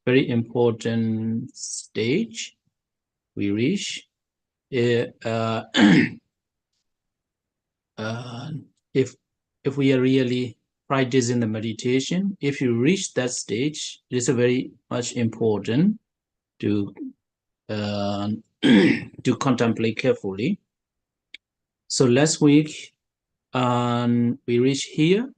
very important stage we reach. If we are really practicing the meditation, if you reach that stage, it is very much important to to contemplate carefully. So last week we reached here.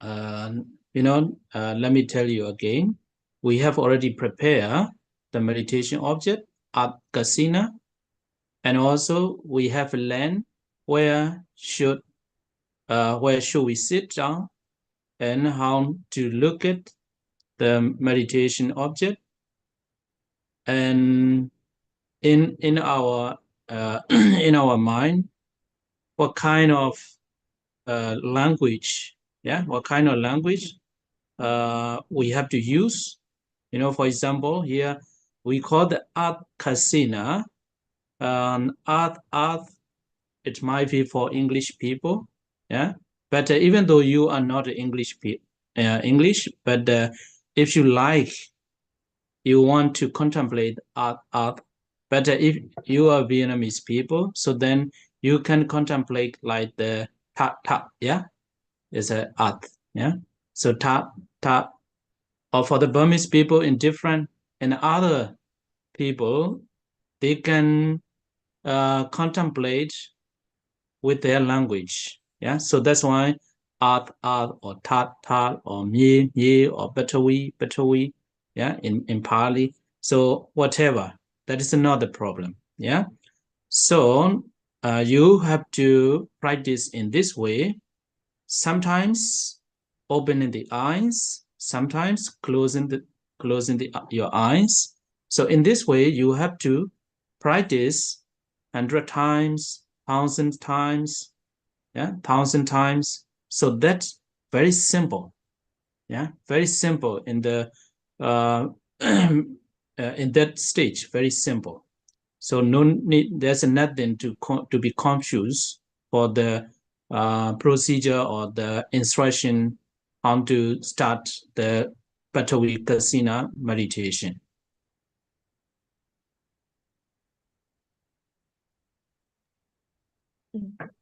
Let me tell you again. We have already prepared the meditation object at Kasina, and also we have a land where should we sit down and how to look at the meditation object. And in our in our mind, what kind of language, what kind of language we have to use. For example, here we call the art kasina. Art, it might be for English people, but even though you are not English, but if you like, you want to contemplate art, but if you are Vietnamese people, so then you can contemplate like the ta, is a art, so ta, or for the Burmese people in different, and other people, they can contemplate with their language, so that's why art, or tat, or mie, or batawi, in Pali. So whatever, that is another problem, so you have to practice in this way, sometimes opening the eyes, sometimes closing your eyes. So in this way, you have to practice 100 times, 1,000 times, 1,000 times. So that's very simple, very simple in the in that stage, very simple. So no need, there's nothing to be confused for the procedure or the instruction how to start the Batawi Kasina meditation.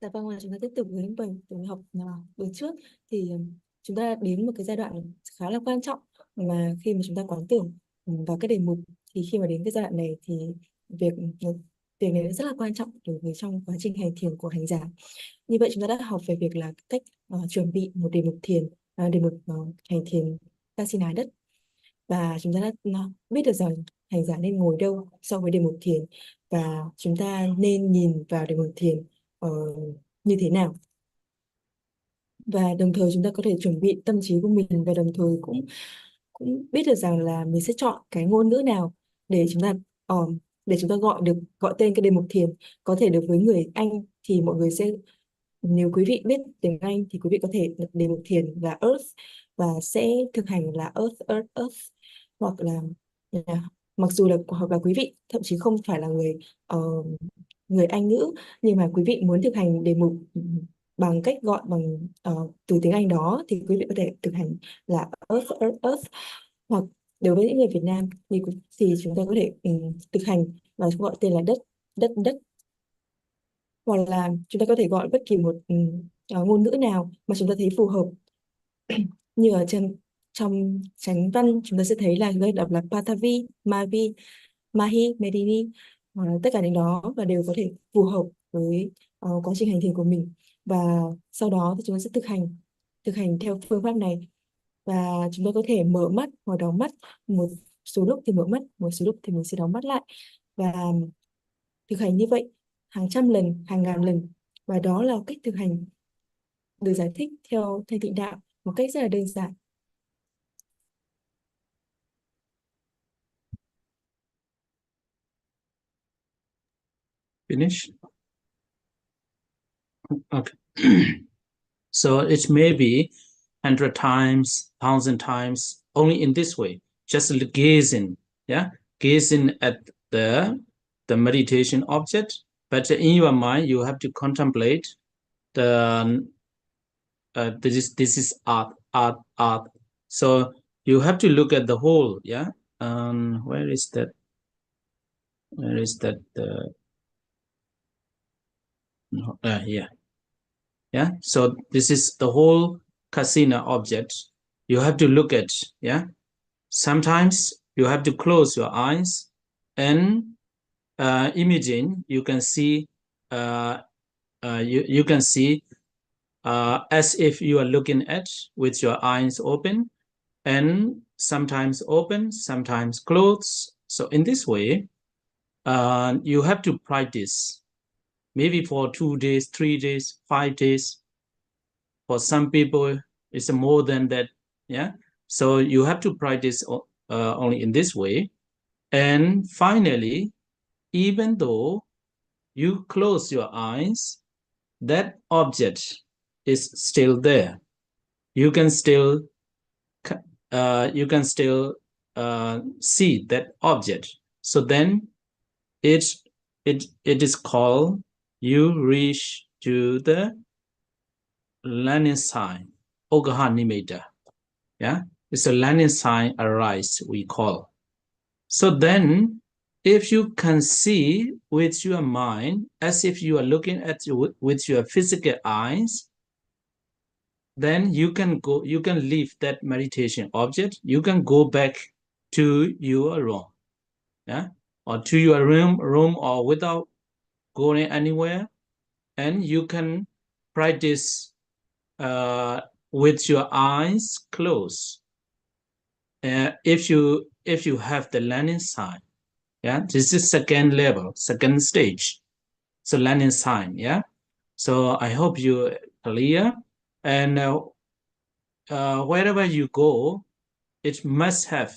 Dạ vâng, chúng ta tiếp tục với buổi học buổi trước thì chúng ta đến một cái giai đoạn khá là quan trọng mà khi mà chúng ta quán tưởng vào cái đề mục, thì khi mà đến cái giai đoạn này thì việc này rất là quan trọng đối với trong quá trình hành thiền của hành giả. Như vậy chúng ta đã học về việc là cách chuẩn bị một đề mục thiền, đề mục hành thiền Kasina đất, và chúng ta đã biết được rằng hành giả nên ngồi đâu so với đề mục thiền, và chúng ta nên nhìn vào đề mục thiền như thế nào, và đồng thời chúng ta có thể chuẩn bị tâm trí của mình, và đồng thời cũng biết được rằng là mình sẽ chọn cái ngôn ngữ nào để chúng ta gọi tên cái đề mục thiền. Có thể được với người Anh thì mọi người sẽ, nếu quý vị biết tiếng Anh thì quý vị có thể đặt đề mục thiền là Earth và sẽ thực hành là Earth, hoặc là mặc dù là hoặc là quý vị thậm chí không phải là người Anh ngữ, nhưng mà quý vị muốn thực hành đề mục bằng cách gọi bằng từ tiếng Anh đó thì quý vị có thể thực hành là Earth. Hoặc đối với những người Việt Nam thì chúng ta có thể thực hành và gọi tên là đất, hoặc là chúng ta có thể gọi bất kỳ một ngôn ngữ nào mà chúng ta thấy phù hợp. Như ở trong chánh văn chúng ta sẽ thấy là người đọc là Pathavi, Mahi, Medini, tất cả những đó và đều có thể phù hợp với quá trình hành thiền của mình. Và sau đó thì chúng ta sẽ thực hành theo phương pháp này, và chúng ta có thể mở mắt hoặc đóng mắt, một số lúc thì mở mắt, một số lúc thì mình sẽ đóng mắt lại, và thực hành như vậy hàng trăm lần, hàng ngàn lần. Và đó là cách thực hành được giải thích theo Thanh Tịnh Đạo một cách rất là đơn giản. Finish? Okay. So it may be 100 times, 1,000 times, only in this way, just gazing, gazing at the meditation object, but in your mind you have to contemplate the this is art. So you have to look at the whole, yeah. Where is that? Where is that? Here. Yeah. So this is the whole kasina object. You have to look at. Yeah. Sometimes you have to close your eyes and imagine. You can see. You can see as if you are looking at with your eyes open, and sometimes open, sometimes closed. So in this way, you have to practice maybe for 2 days, 3 days, 5 days. For some people, it's more than that. Yeah. So you have to practice only in this way. And finally, even though you close your eyes, that object is still there. You can still see that object. So then it is called you reach to the landing sign, Ogaha Nimitta. Yeah, it's a landing sign arise, we call. So then, if you can see with your mind, as if you are looking at you with your physical eyes, then you can leave that meditation object. You can go back to your room, yeah, or to your room, or without going anywhere, and you can practice with your eyes closed. If you have the landing sign, yeah, this is second level, second stage. So landing sign, yeah. So I hope you clear. And wherever you go, it must have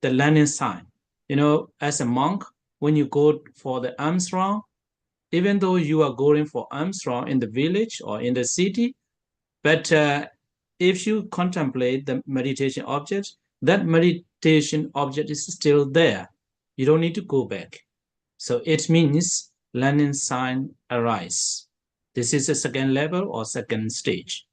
the landing sign. You know, as a monk, when you go for the Armstrong, even though you are going for Armstrong in the village or in the city, but if you contemplate the meditation object, that meditation object is still there. You don't need to go back. So it means landing sign arise. This is a second level or second stage.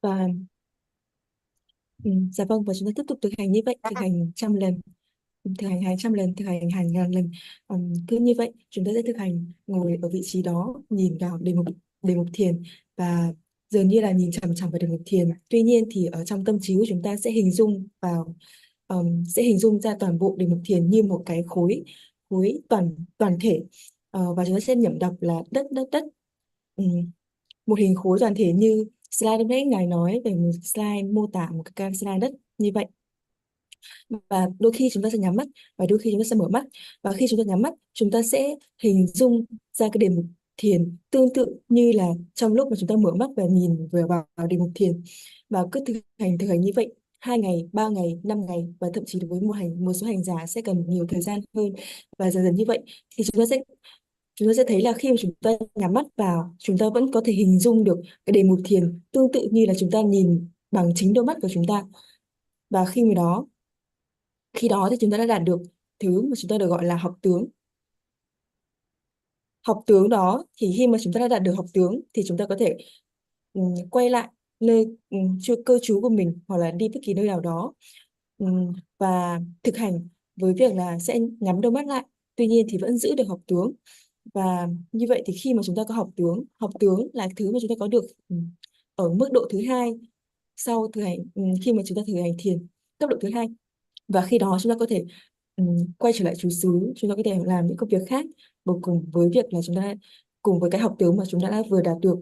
Và dạ vâng, và chúng ta tiếp tục thực hành như vậy, thực hành 100 lần, thực hành 200 lần, thực hành hàng ngàn lần. Cứ như vậy chúng ta sẽ thực hành ngồi ở vị trí đó, nhìn vào đề mục thiền và dường như là nhìn chằm chằm vào đề mục thiền. Tuy nhiên thì ở trong tâm trí của chúng ta sẽ hình dung ra toàn bộ đề mục thiền như một cái khối toàn thể. Và chúng ta sẽ nhẩm đọc là đất. Một hình khối toàn thể như slide lúc nãy Ngài nói về một slide mô tả một cái slide đất như vậy. Và đôi khi chúng ta sẽ nhắm mắt và đôi khi chúng ta sẽ mở mắt, và khi chúng ta nhắm mắt chúng ta sẽ hình dung ra cái đề mục thiền tương tự như là trong lúc mà chúng ta mở mắt và nhìn vừa vào đề mục thiền. Và cứ thực hành như vậy 2 ngày, 3 ngày, 5 ngày, và thậm chí đối với một số hành giả sẽ cần nhiều thời gian hơn. Và dần dần như vậy thì chúng ta sẽ thấy là khi mà chúng ta nhắm mắt vào, chúng ta vẫn có thể hình dung được cái đề mục thiền tương tự như là chúng ta nhìn bằng chính đôi mắt của chúng ta. Và khi đó thì chúng ta đã đạt được thứ mà chúng ta được gọi là học tướng. Học tướng đó thì khi mà chúng ta đã đạt được học tướng thì chúng ta có thể quay lại nơi cơ trú của mình hoặc là đi bất kỳ nơi nào đó và thực hành với việc là sẽ nhắm đôi mắt lại, tuy nhiên thì vẫn giữ được học tướng. Và như vậy thì khi mà chúng ta có học tướng là thứ mà chúng ta có được ở mức độ thứ hai sau khi mà chúng ta thực hành thiền cấp độ thứ hai. Và khi đó chúng ta có thể quay trở lại trú xứ, chúng ta có thể làm những công việc khác cùng với việc là chúng ta cùng với cái học tướng mà chúng ta đã vừa đạt được.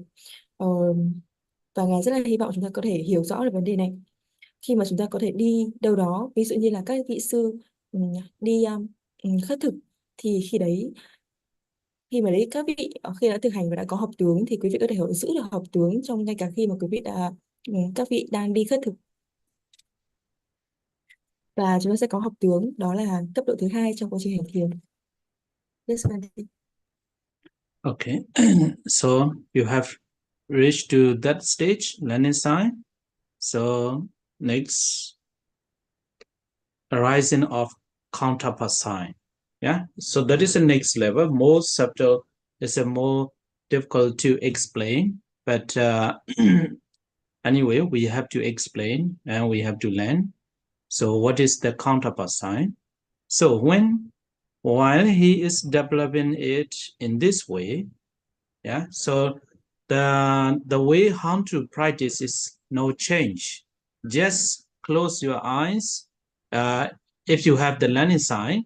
Và Ngài rất là hy vọng chúng ta có thể hiểu rõ được vấn đề này. Khi mà chúng ta có thể đi đâu đó, ví dụ như là các vị sư đi khất thực, thì khi mà các vị khi đã thực hành và đã có học tướng thì quý vị có thể giữ được học tướng trong ngay cả khi mà các vị đang đi khất thực. Và chúng ta sẽ có học tướng, đó là cấp độ thứ hai trong quá trình hành thiền. Yes, Okay, so you have reached to that stage, landing sign. So next, arising of counterpart sign. Yeah, so that is the next level, more subtle. It's a more difficult to explain, but anyway, we have to explain and we have to learn. So what is the counterpart sign? So while he is developing it in this way, yeah, so the way how to practice is no change. Just close your eyes. If you have the learning sign,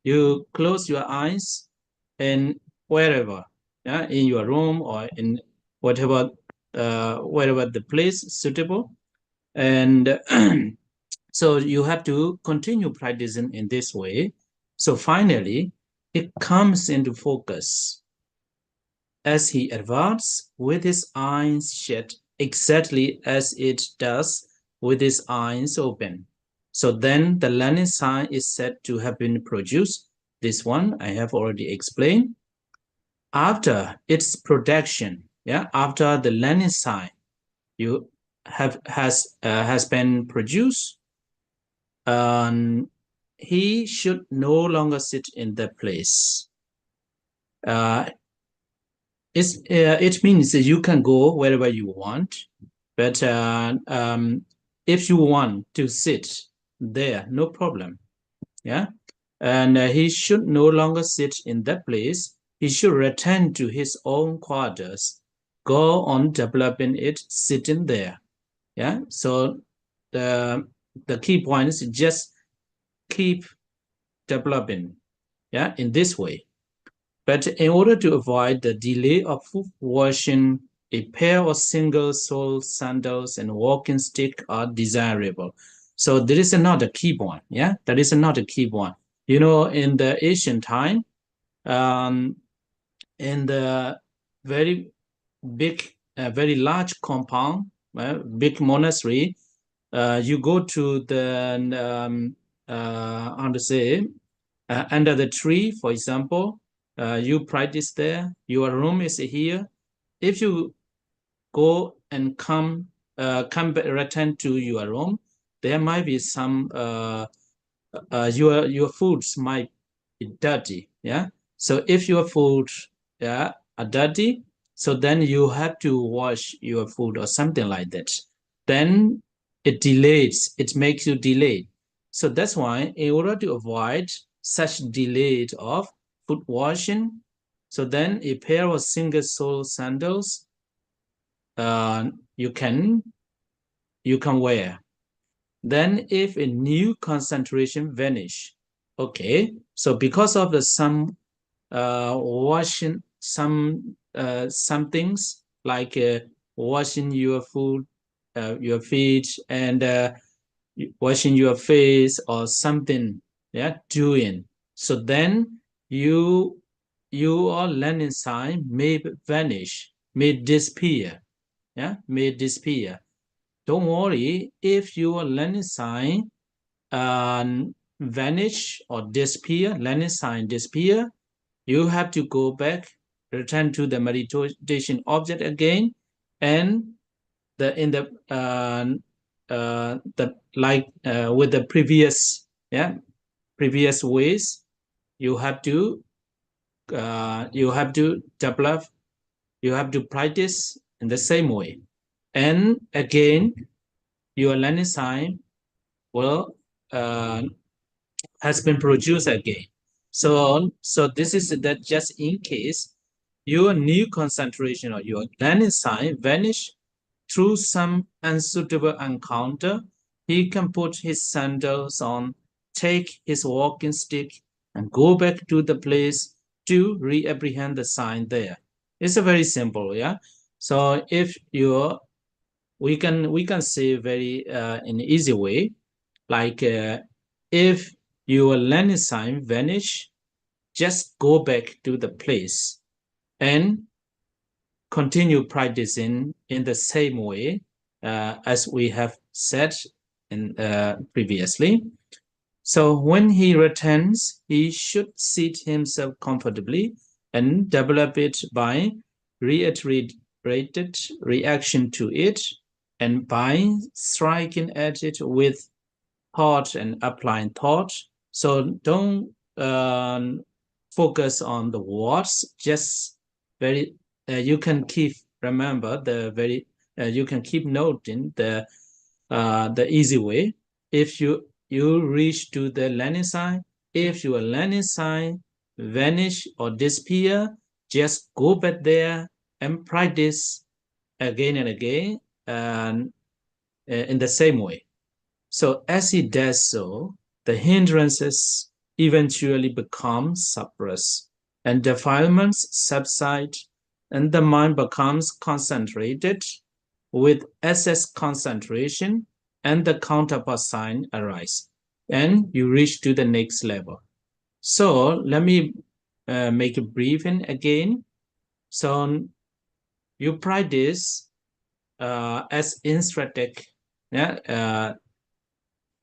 you close your eyes and wherever, yeah, in your room or in whatever, wherever the place is suitable. And so you have to continue practicing in this way. So finally, it comes into focus as he advances with his eyes shut, exactly as it does with his eyes open. So then the learning sign is said to have been produced. This one I have already explained. After its production, yeah, after the learning sign has been produced, he should no longer sit in the place. It means that you can go wherever you want, but if you want to sit there, no problem. Yeah, and he should no longer sit in that place. He should return to his own quarters, go on developing it, sitting there. Yeah, so the key point is just keep developing, yeah, in this way. But in order to avoid the delay of foot washing, a pair of single-sole sandals and walking stick are desirable. So there is another key point. Yeah, that is another key point. You know, in the ancient time, in the very big, very large compound, big monastery, you go to the how to say, under the tree, for example. You practice there. Your room is here. If you go and come return to your room, there might be some your foods might be dirty. Yeah. So if your food, yeah, are dirty, so then you have to wash your food or something like that. Then it delays. It makes you delay. So that's why, in order to avoid such delay of foot washing, so then a pair of single-sole sandals you can wear. Then if a new concentration vanish, okay, so because of the some washing some things like washing your food, your feet, and washing your face or something, yeah, doing. So then your learning sign may vanish, may disappear, yeah, may disappear. Don't worry if your learning sign vanish or disappear, learning sign disappear, you have to go back, return to the meditation object again, and with the previous ways, you have to develop, you have to practice in the same way, and again your learning sign will has been produced again. So this is that just in case your new concentration or your learning sign vanish through some unsuitable encounter, he can put his sandals on, take his walking stick, and go back to the place to reapprehend the sign there. It's a very simple, yeah. So if we can say very in an easy way, like if your learning sign vanish, just go back to the place and continue practicing in the same way as we have said in previously. So when he returns, he should sit himself comfortably and develop it by reiterated reaction to it, and by striking at it with thought and applying thought. So don't focus on the words, just very you can keep remember the very you can keep noting the easy way. If you reach to the learning sign, if your learning sign vanish or disappear, just go back there and practice again and again, and in the same way. So as he does so, the hindrances eventually become suppressed, and defilements subside, and the mind becomes concentrated with excess concentration, and the counterpart sign arise, and you reach to the next level. So let me make a briefing again. So you practice as instructed, yeah,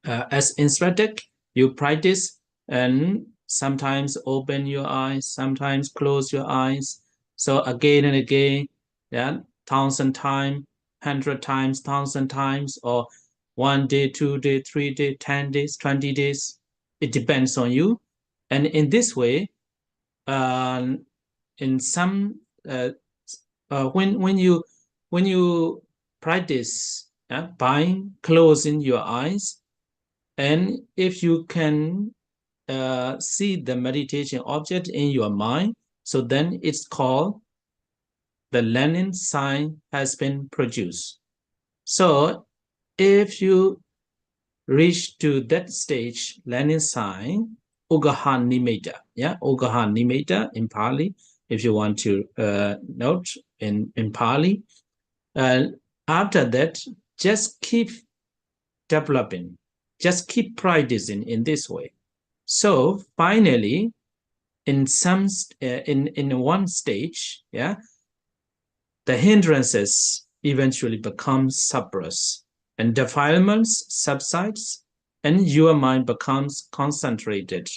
as instructed, you practice and sometimes open your eyes, sometimes close your eyes. So again and again, yeah, 1,000 times, 100 times, 1,000 times, or 1 day, 2 day, 3 day, 10 days, 20 days. It depends on you. And in this way, in some when you practice by closing your eyes, and if you can see the meditation object in your mind, so then it's called the learning sign has been produced. So if you reach to that stage, learning sign, Ugaha Nimitta, yeah, Ugaha Nimitta in Pali, if you want to note in Pali. After that, just keep developing, just keep practicing in this way. So finally, in some in one stage, yeah, the hindrances eventually become suppressed, and defilements subsides, and your mind becomes concentrated.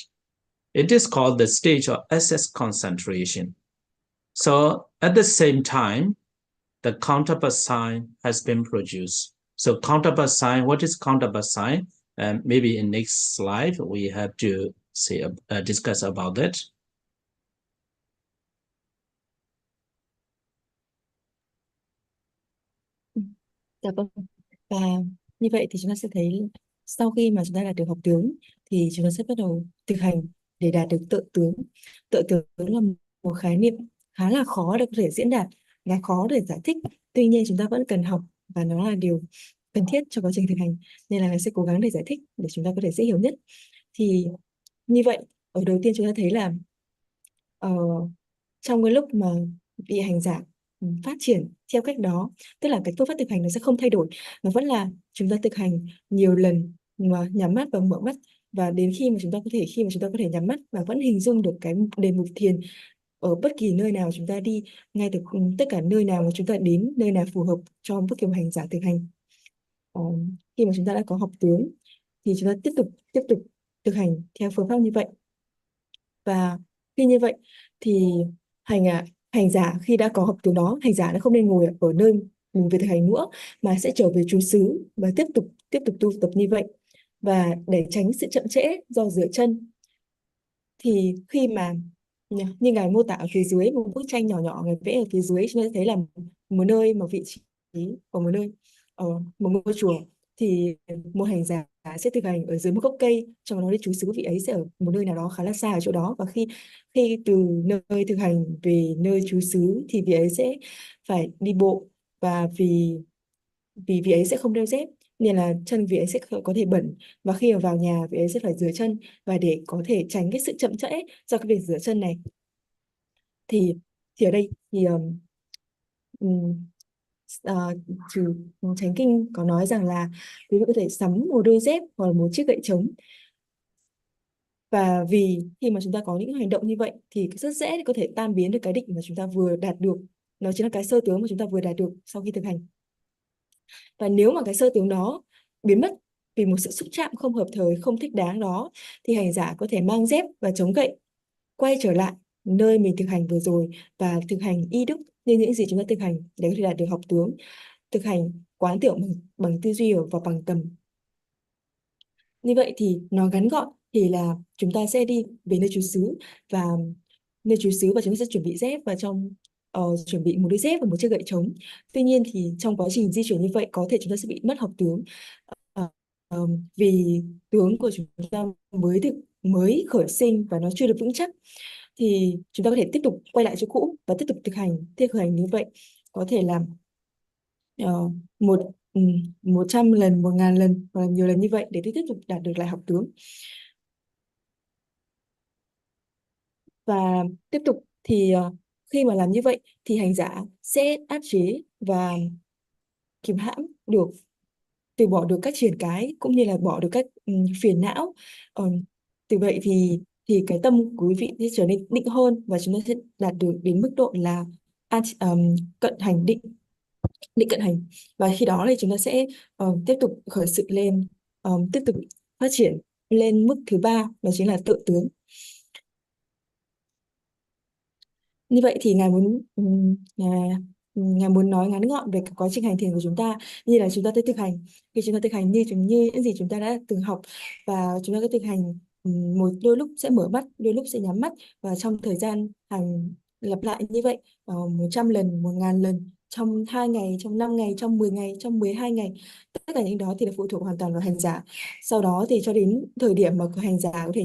It is called the stage of excess concentration. So at the same time, the counterpart sign has been produced. So counterpart sign, what is counterpart sign? Maybe in next slide we have to say discuss about that. Dạ vâng. Và như vậy thì chúng ta sẽ thấy sau khi mà chúng ta đạt được học tướng thì chúng ta sẽ bắt đầu thực hành để đạt được tự tướng. Tự tướng là một khái niệm khá là khó để có thể diễn đạt, khá khó để giải thích. Tuy nhiên chúng ta vẫn cần học và nó là điều cần thiết cho quá trình thực hành. Nên là mình sẽ cố gắng để giải thích để chúng ta có thể dễ hiểu nhất. Thì như vậy, ở đầu tiên chúng ta thấy là trong cái lúc mà vị hành giả phát triển theo cách đó, tức là cái phương pháp thực hành nó sẽ không thay đổi, nó vẫn là chúng ta thực hành nhiều lần mà nhắm mắt và mở mắt, và đến khi mà chúng ta có thể nhắm mắt và vẫn hình dung được cái đề mục thiền ở bất kỳ nơi nào chúng ta đi, ngay từ tất cả nơi nào mà chúng ta đến, nơi nào phù hợp cho bất kỳ một hành giả thực hành. Khi mà chúng ta đã có học tướng thì chúng ta tiếp tục thực hành theo phương pháp như vậy. Và khi như vậy thì hành giả khi đã có học tướng đó, hành giả đã không nên ngồi ở nơi mình vừa thực hành nữa, mà sẽ trở về trú xứ và tiếp tục tu tập như vậy. Và để tránh sự chậm trễ do rửa chân thì khi mà như Ngài mô tả ở phía dưới, một bức tranh nhỏ nhỏ Ngài vẽ ở phía dưới, chúng ta thấy là một nơi, một vị trí ở một nơi, ở một ngôi chùa, thì một hành giả sẽ thực hành ở dưới một gốc cây, trong đó đi trú xứ vị ấy sẽ ở một nơi nào đó khá là xa ở chỗ đó. Và khi từ nơi thực hành về nơi trú xứ thì vị ấy sẽ phải đi bộ, và vì vị ấy sẽ không đeo dép nên là chân vị ấy sẽ có thể bẩn, và khi mà vào nhà vị ấy sẽ phải rửa chân. Và để có thể tránh cái sự chậm trễ do cái việc rửa chân này thì ở đây thì trừ Chánh Kinh có nói rằng là quý vị có thể sắm một đôi dép hoặc là một chiếc gậy trống. Và vì khi mà chúng ta có những hành động như vậy thì rất dễ để có thể tan biến được cái định mà chúng ta vừa đạt được. Nó chính là cái sơ tướng mà chúng ta vừa đạt được sau khi thực hành. Và nếu mà cái sơ tướng đó biến mất vì một sự xúc chạm không hợp thời, không thích đáng đó, thì hành giả có thể mang dép và chống gậy quay trở lại nơi mình thực hành vừa rồi và thực hành y đức như những gì chúng ta thực hành để có thể đạt được học tướng, thực hành quán tưởng bằng tư duy và bằng tầm. Như vậy thì nó ngắn gọn thì là chúng ta sẽ đi về nơi trú xứ, và chúng ta sẽ chuẩn bị dép và chuẩn bị một đôi dép và một chiếc gậy trống. Tuy nhiên thì trong quá trình di chuyển như vậy có thể chúng ta sẽ bị mất học tướng. Ờ, vì tướng của chúng ta mới khởi sinh và nó chưa được vững chắc, thì chúng ta có thể tiếp tục quay lại chỗ cũ và tiếp tục thực hành như vậy, có thể làm uh, 100 lần, 1000 lần hoặc là nhiều lần như vậy để tiếp tục đạt được lại học tướng. Và tiếp tục thì khi mà làm như vậy thì hành giả sẽ áp chế và kìm hãm được, từ bỏ được các triền cái cũng như là bỏ được các phiền não. Từ vậy thì cái tâm của quý vị sẽ trở nên định hơn, và chúng ta sẽ đạt được đến mức độ là cận hành định cận hành. Và khi đó thì chúng ta sẽ tiếp tục khởi sự lên, tiếp tục phát triển lên mức thứ ba, đó chính là tự tướng. Như vậy thì Ngài muốn nói ngắn gọn về cái quá trình hành thiền của chúng ta, như là chúng ta tới thực hành. Khi chúng ta thực hành như những gì chúng ta đã từng học, và chúng ta cứ thực hành, đôi lúc sẽ mở mắt, đôi lúc sẽ nhắm mắt, và trong thời gian lặp lại như vậy 100 lần, 1000 lần, trong 2 ngày, trong 5 ngày, trong 10 ngày, trong 12 ngày. Tất cả những đó thì là phụ thuộc hoàn toàn vào hành giả. Sau đó thì cho đến thời điểm mà hành giả có thể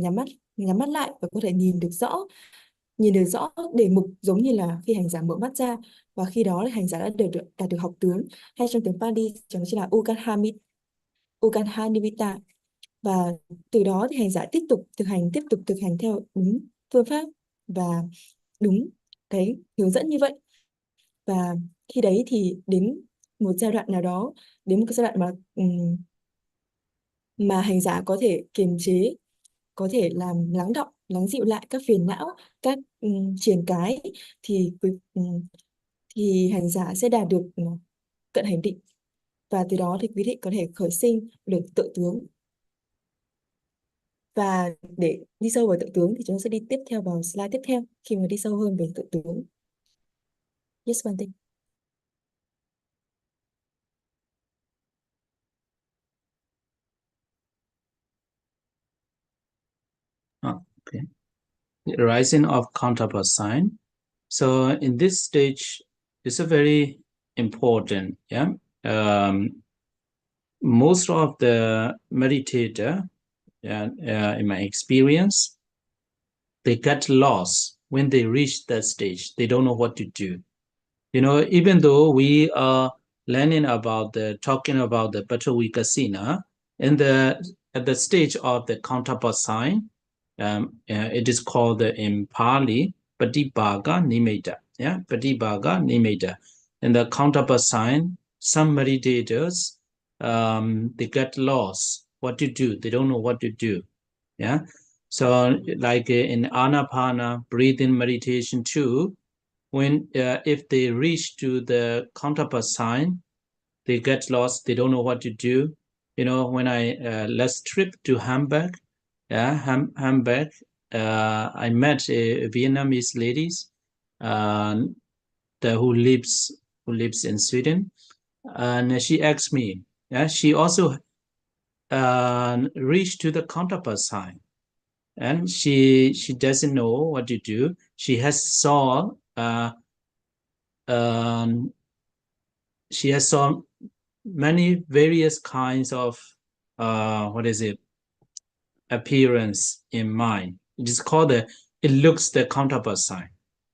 nhắm mắt lại và có thể nhìn được rõ đề mục, giống như là khi hành giả mở mắt ra, và khi đó là hành giả đã đạt được học tướng, hay trong tiếng Pali chẳng chỉ là Ukanhamita. Và từ đó thì hành giả tiếp tục thực hành theo đúng phương pháp và đúng cái hướng dẫn như vậy. Và khi đấy thì đến một giai đoạn nào đó, đến một cái giai đoạn mà hành giả có thể kiềm chế, có thể làm lắng dịu lại các phiền não, các triền cái, thì thì hành giả sẽ đạt được cận hành định, và từ đó thì quý vị có thể khởi sinh được tự tướng. Và để đi sâu vào tự tướng thì chúng ta sẽ đi tiếp theo vào slide tiếp theo, khi mà đi sâu hơn về tự tướng. Yes, one thing. Okay. The rising of counterpart sign. So in this stage, it's a very important. Yeah. Most of the meditator, in my experience, they get lost when they reach that stage. They don't know what to do. You know, even though we are learning talking about the Bhattavika at the stage of the counterpart sign, it is called in Pali Patibhaga Nimitta. Yeah, Patibhaga Nimitta. In the counterpart sign, some meditators they get lost. What to do? They don't know what to do. Yeah. So like in Anapana breathing meditation too, when if they reach to the counterpart sign, they get lost. They don't know what to do. You know, when I last trip to Hamburg, Hamburg, I met a Vietnamese ladies who lives in Sweden, and she asked me. Yeah, she also reached to the counterpart sign, and she doesn't know what to do. She has saw many various kinds of appearance in mind. It is called it looks the counterpart sign.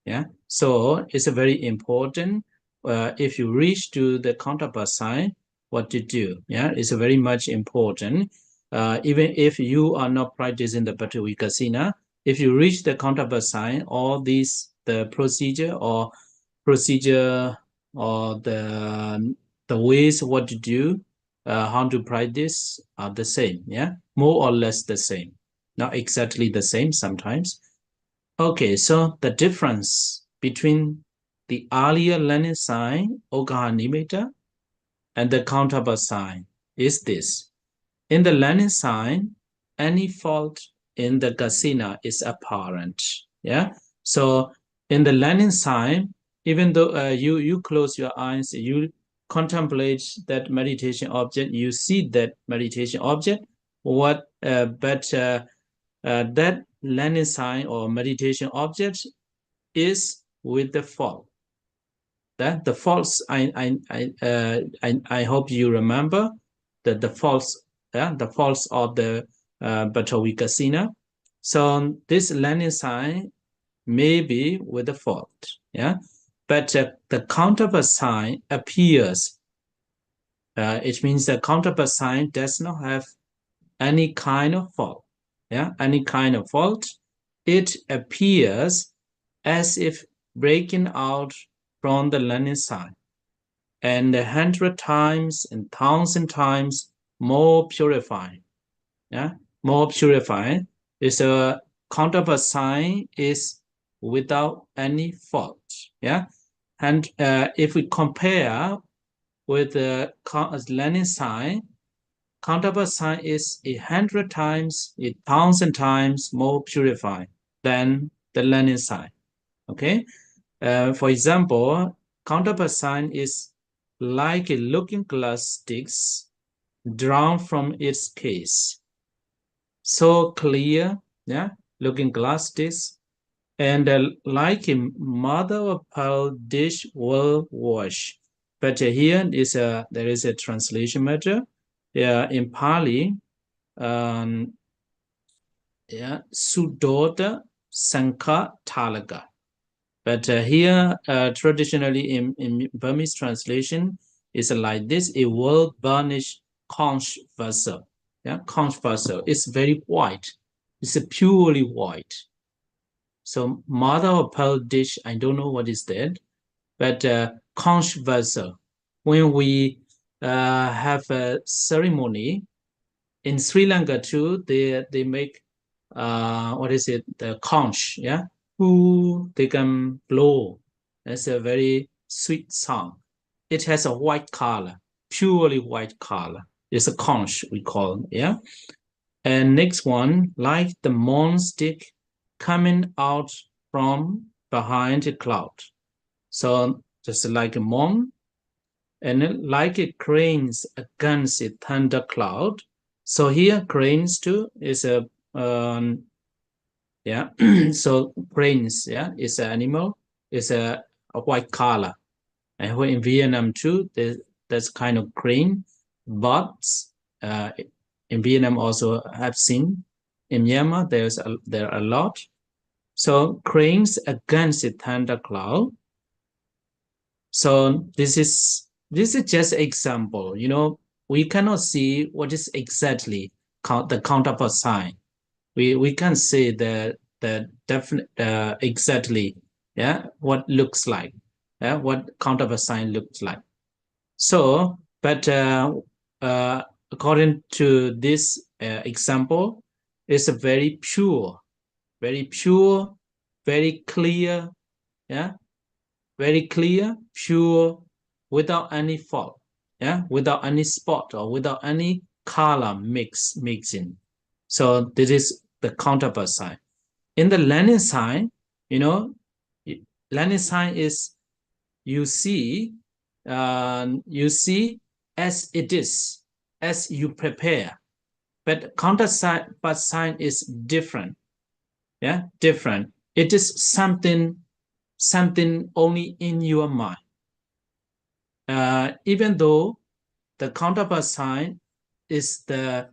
Yeah, so it's a very important. If you reach to the counterpart sign, what to do? Yeah, it's a very much important. Even if you are not practicing the Bhattavika, if you reach the counterpart sign, all these the procedure or the ways what to do, how to practice are the same. Yeah, more or less the same, not exactly the same sometimes. Okay, so the difference between the earlier learning sign, Okaha Nimitta, and the counterpart sign is this. In the learning sign, any fault in the kasina is apparent. Yeah, so in the learning sign, even though you close your eyes, you contemplate that meditation object, you see that meditation object, but that landing sign or meditation object is with the fault. That the faults, I hope you remember that the faults, the faults of the Bhattavikasina. So this landing sign may be with the fault, but the counterpart sign appears. It means the counterpart sign does not have any kind of fault, any kind of fault. It appears as if breaking out from the landing sign, and 100 times and 1,000 times more purifying. More purifying is a counterpart sign is without any fault. And if we compare with the landing sign, counterpart sign is 100 times, 1,000 times more purified than the landing sign. Okay. For example, counterpart sign is like a looking glass sticks drawn from its case. So clear, looking glass sticks, and like a mother of pearl dish well washed. But here is there is a translation matter. In Pali, Sudota Sankha Talaga. But here, traditionally in Burmese translation, is like this: a well burnished conch vessel. Conch vessel. It's very white. It's a purely white. So mother of pearl dish, I don't know what is that, but conch vessel. When we have a ceremony in Sri Lanka too, they make what is it? The conch, who they can blow. It's a very sweet song. It has a white color, purely white color. It's a conch, we call it, And next one, like the moon stick coming out from behind a cloud. So just like a moon, and like it cranes against a thunder cloud. So here cranes too is a so cranes, is an animal, is a white color. And in Vietnam too, there's kind of crane. But in Vietnam also have seen. In Myanmar, there are a lot. So cranes against the thunder cloud. So this is just example. We cannot see what is exactly the counterpart sign. We can say the definite exactly what looks like, what counterpart sign looks like. So, but according to this example, it's a very pure, very clear, very clear, pure, without any fault, without any spot or without any color mixing. So this is the counterpart sign. In the landing sign, landing sign is you see as it is, as you prepare. But counterpart sign is different. Different. It is something only in your mind. Even though the counterpart sign is the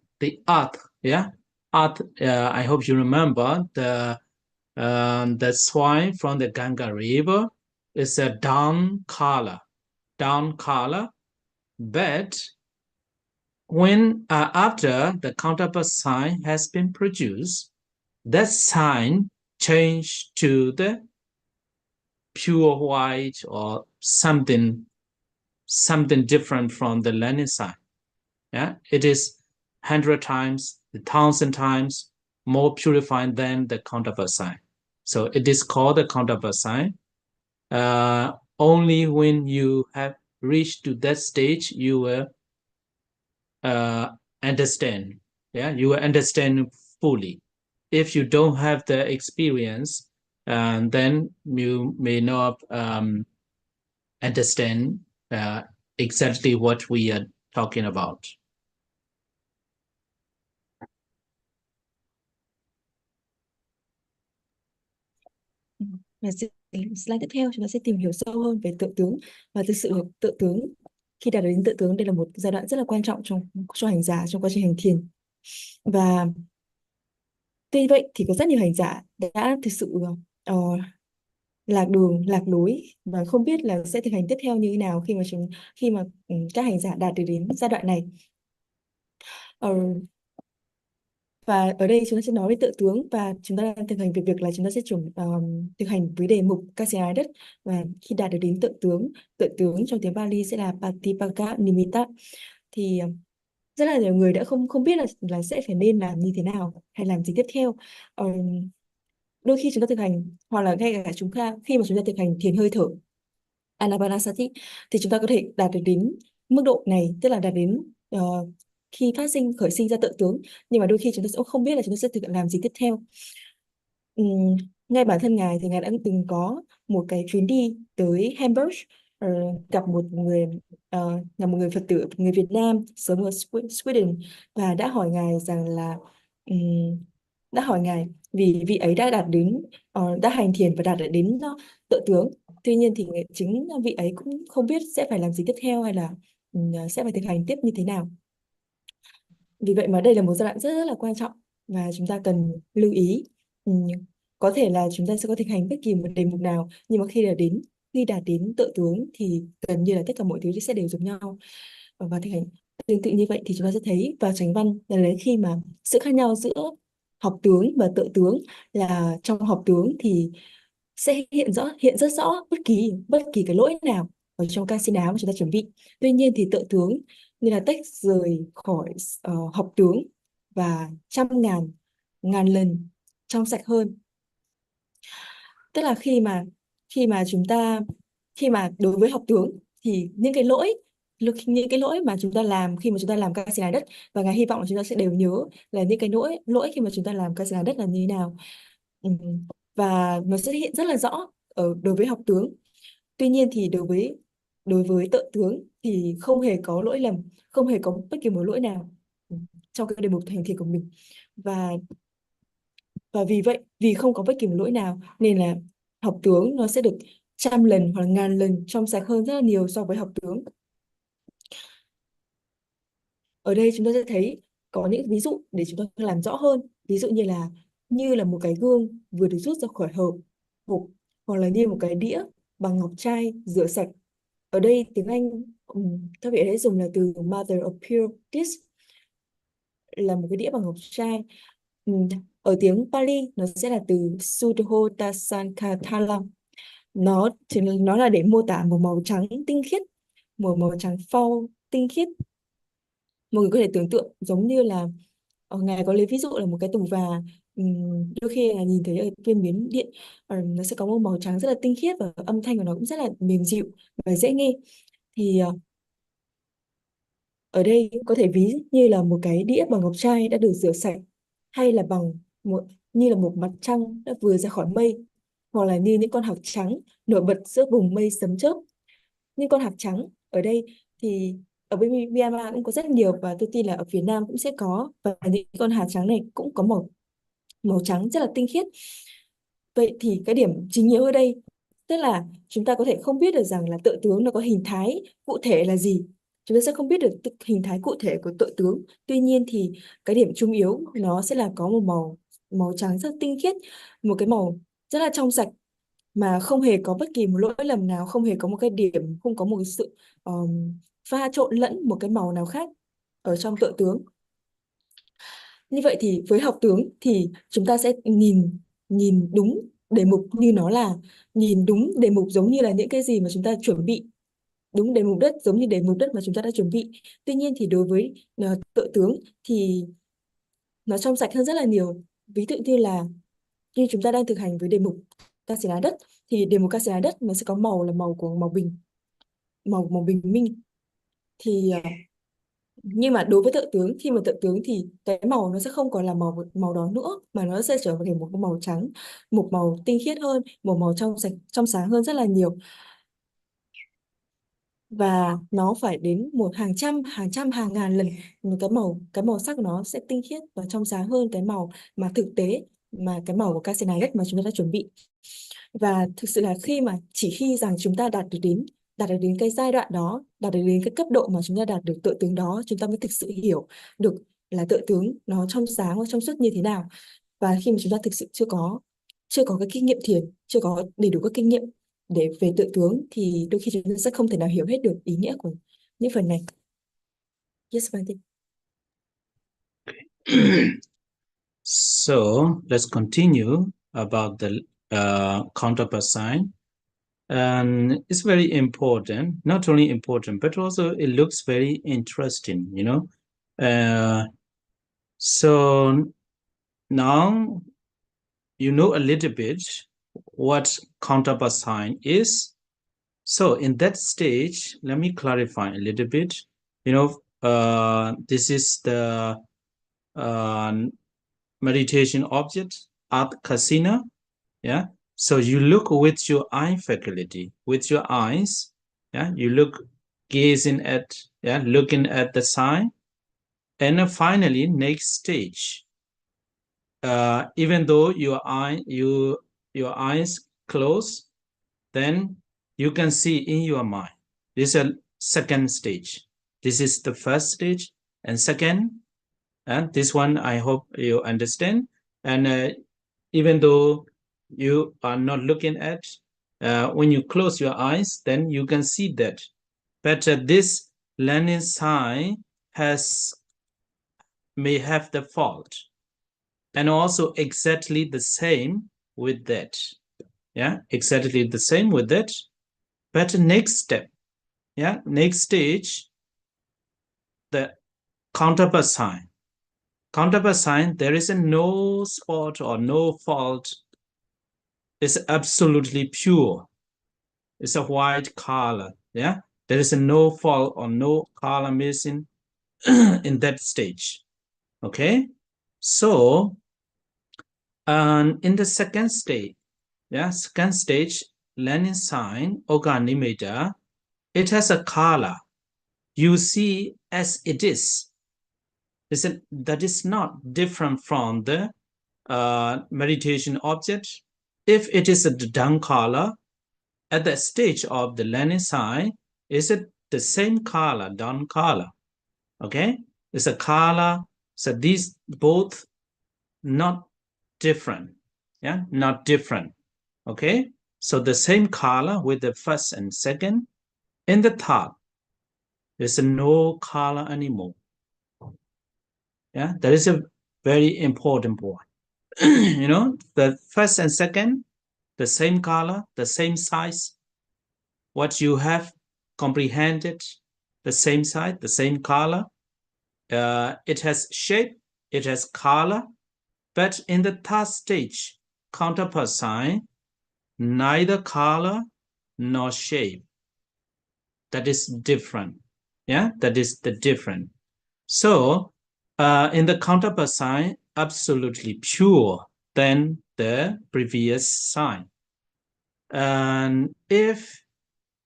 earth, earth. I hope you remember the swine from the Ganga River is a down color, but when after the counterpart sign has been produced, that sign changed to the pure white or something different from the landing sign. It is 100 times, 1,000 times more purified than the counterpart sign. So it is called the counterpart sign. Only when you have reached to that stage, you will understand. You will understand fully. If you don't have the experience, then you may not understand exactly what we are talking about. Và slide tiếp theo chúng ta sẽ tìm hiểu sâu hơn về tự tướng. Và thực sự là tự tướng, khi đạt đến tự tướng, đây là một giai đoạn rất là quan trọng cho hành giả trong quá trình hành thiền. Và tuy vậy thì có rất nhiều hành giả đã thực sự ờ, lạc đường, lạc lối và không biết là sẽ thực hành tiếp theo như thế nào khi mà các hành giả đạt đến giai đoạn này. Ờ, và ở đây chúng ta sẽ nói về tự tướng, và chúng ta đang thực hành việc là chúng ta sẽ thực hành với đề mục Kasina đất. Và khi đạt được đến tự tướng trong tiếng Pali sẽ là Patipaka Nimitta. Thì rất là nhiều người đã không biết là sẽ phải nên làm như thế nào hay làm gì tiếp theo. Ờ, Đôi khi chúng ta thực hành, hoặc là ngay cả khi mà chúng ta thực hành thiền hơi thở Anapanasati, thì chúng ta có thể đạt được đến mức độ này, tức là đạt đến khi khởi sinh ra tự tướng, nhưng mà đôi khi chúng ta sẽ không biết là chúng ta sẽ làm gì tiếp theo. Ngay bản thân Ngài thì Ngài đã từng có một cái chuyến đi tới Hamburg, gặp một người Phật tử, người Việt Nam sống ở Sweden, và đã hỏi Ngài rằng là đã hỏi Ngài vì vị ấy đã đã hành thiền và đạt đến tự tướng. Tuy nhiên thì chính vị ấy cũng không biết sẽ phải làm gì tiếp theo, hay là sẽ phải thực hành tiếp như thế nào. Vì vậy mà đây là một giai đoạn rất rất là quan trọng và chúng ta cần lưu ý. Có thể là chúng ta sẽ có thực hành bất kỳ một đề mục nào, nhưng mà khi đạt đến tự tướng thì gần như là tất cả mọi thứ sẽ đều giống nhau. Và thực hành tương tự như vậy thì chúng ta sẽ thấy vào chánh văn là lấy khi mà sự khác nhau giữa học tướng và tự tướng là trong học tướng thì sẽ hiện rất rõ bất kỳ cái lỗi nào ở trong kasina mà chúng ta chuẩn bị. Tuy nhiên thì tự tướng như là tách rời khỏi học tướng và trăm ngàn lần trong sạch hơn. Tức là khi mà chúng ta khi mà đối với học tướng thì những cái lỗi mà chúng ta làm khi mà chúng ta làm kasina đất, và Ngài hy vọng là chúng ta sẽ đều nhớ là những cái lỗi khi mà chúng ta làm kasina đất là như thế nào. Và nó sẽ hiện rất là rõ đối với học tướng. Tuy nhiên thì đối với tự tướng thì không hề có lỗi lầm, không hề có bất kỳ một lỗi nào trong cái đề mục hành thiền của mình. Và vì vậy, vì không có bất kỳ một lỗi nào nên là học tướng nó sẽ được trăm lần hoặc là ngàn lần trong sạch hơn rất là nhiều so với học tướng. Ở đây chúng ta sẽ thấy có những ví dụ để chúng ta làm rõ hơn. Ví dụ như là một cái gương vừa được rút ra khỏi hộp, hoặc là như một cái đĩa bằng ngọc trai rửa sạch. Ở đây tiếng Anh các vị ấy dùng là từ Mother of Pure Dish, là một cái đĩa bằng ngọc trai. Ở tiếng Pali nó sẽ là từ Suddho Sankathala. Nó là để mô tả một màu trắng tinh khiết, một màu trắng phau tinh khiết. Mọi người có thể tưởng tượng giống như là Ngài có lấy ví dụ là một cái tùng và đôi khi là nhìn thấy ở viên Miến Điện, nó sẽ có một màu trắng rất là tinh khiết và âm thanh của nó cũng rất là mềm dịu và dễ nghe. Thì ở đây có thể ví như là một cái đĩa bằng ngọc trai đã được rửa sạch, hay là như là một mặt trăng đã vừa ra khỏi mây, hoặc là như những con hạc trắng nổi bật giữa vùng mây sấm chớp. Những con hạc trắng ở đây thì ở bên Myanmar cũng có rất nhiều, và tôi tin là ở Việt Nam cũng sẽ có, và những con hạc trắng này cũng có màu trắng rất là tinh khiết. Vậy thì cái điểm chính yếu ở đây tức là chúng ta có thể không biết được rằng là tự tướng nó có hình thái cụ thể là gì. Chúng ta sẽ không biết được hình thái cụ thể của tự tướng. Tuy nhiên thì cái điểm chung yếu nó sẽ là có một màu trắng rất tinh khiết, một cái màu rất là trong sạch, mà không hề có bất kỳ một lỗi lầm nào, không hề có một cái điểm, không có một cái sự pha trộn lẫn một cái màu nào khác ở trong tự tướng. Như vậy thì với học tướng thì chúng ta sẽ nhìn đúng đề mục như nó là, nhìn đúng đề mục giống như là những cái gì mà chúng ta chuẩn bị, đúng đề mục đất giống như đề mục đất mà chúng ta đã chuẩn bị. Tuy nhiên thì đối với tự tướng thì nó trong sạch hơn rất là nhiều. Ví dụ như chúng ta đang thực hành với đề mục Kasina đất, thì đề mục Kasina đất nó sẽ có màu là màu của màu bình minh. Thì nhưng mà đối với tự tướng, khi mà tự tướng thì cái màu nó sẽ không còn là màu đó nữa, mà nó sẽ trở thành một cái màu trắng, một màu tinh khiết hơn, một màu trong sạch, trong sáng hơn rất là nhiều. Và nó phải đến hàng ngàn lần cái màu sắc của nó sẽ tinh khiết và trong sáng hơn cái màu mà thực tế mà cái màu của Kasina mà chúng ta đã chuẩn bị. Và thực sự là chỉ khi rằng chúng ta đạt được đến cái giai đoạn đó, đạt được đến cái cấp độ mà chúng ta đạt được tự tướng đó, chúng ta mới thực sự hiểu được là tự tướng nó trong sáng và trong suốt như thế nào. Và khi mà chúng ta thực sự chưa có cái kinh nghiệm thiền, chưa có đầy đủ các kinh nghiệm để về tự tướng, thì đôi khi chúng ta sẽ không thể nào hiểu hết được ý nghĩa của những phần này. Yes, Frank. So let's continue about the counterpart sign. And it's very important, not only important, but also it looks very interesting, you know. So now you know a little bit what counterpart sign is. So in that stage, let me clarify a little bit. You know, this is the meditation object at Kasina. Yeah. So you look with your eye faculty, with your eyes. Yeah. You look, gazing at, looking at the sign. And finally, next stage. Even though your eyes close, then you can see in your mind. This is a second stage. This is the first stage, and second, and this one I hope you understand. And even though you are not looking at, when you close your eyes, then you can see that. But this learning sign may have the fault, and also exactly the same with that. Yeah, exactly the same with that. But next step, next stage, the counterpart sign. Counterpart sign, there is no spot or no fault. It's absolutely pure. It's a white color. Yeah, there is no fault or no color missing in that stage. Okay, so in the second stage, second stage, learning sign, Oganimeda, it has a color. You see as it is. That is not different from the meditation object. If it is a dun color, at the stage of the learning sign, is it the same color, dun color? Okay, it's a color. So these both not different. Yeah, not different. Okay, so the same color with the first and second. In the third, there's no color anymore. Yeah, that is a very important point. You know, the first and second, the same color, the same size. What you have comprehended, the same size, the same color. It has shape, it has color. But in the third stage, counterpart sign, neither color nor shape. That is different. Yeah, that is the different. So in the counterpart sign, absolutely pure than the previous sign. And if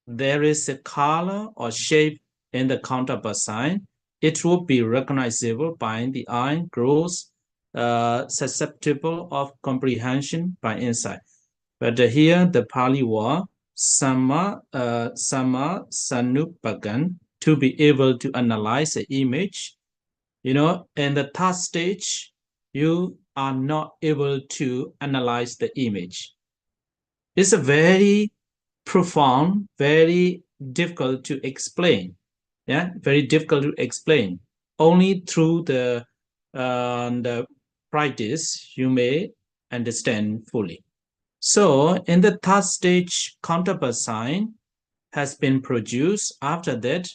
there is a color or shape in the counterpart sign, it will be recognizable by the eye, grows susceptible of comprehension by insight. But here the Pali word sama sanupagan, to be able to analyze the image. You know, in the third stage, you are not able to analyze the image. It's a very profound, very difficult to explain. Yeah, very difficult to explain. Only through the practice you may understand fully. So in the third stage, counterpart sign has been produced. After that,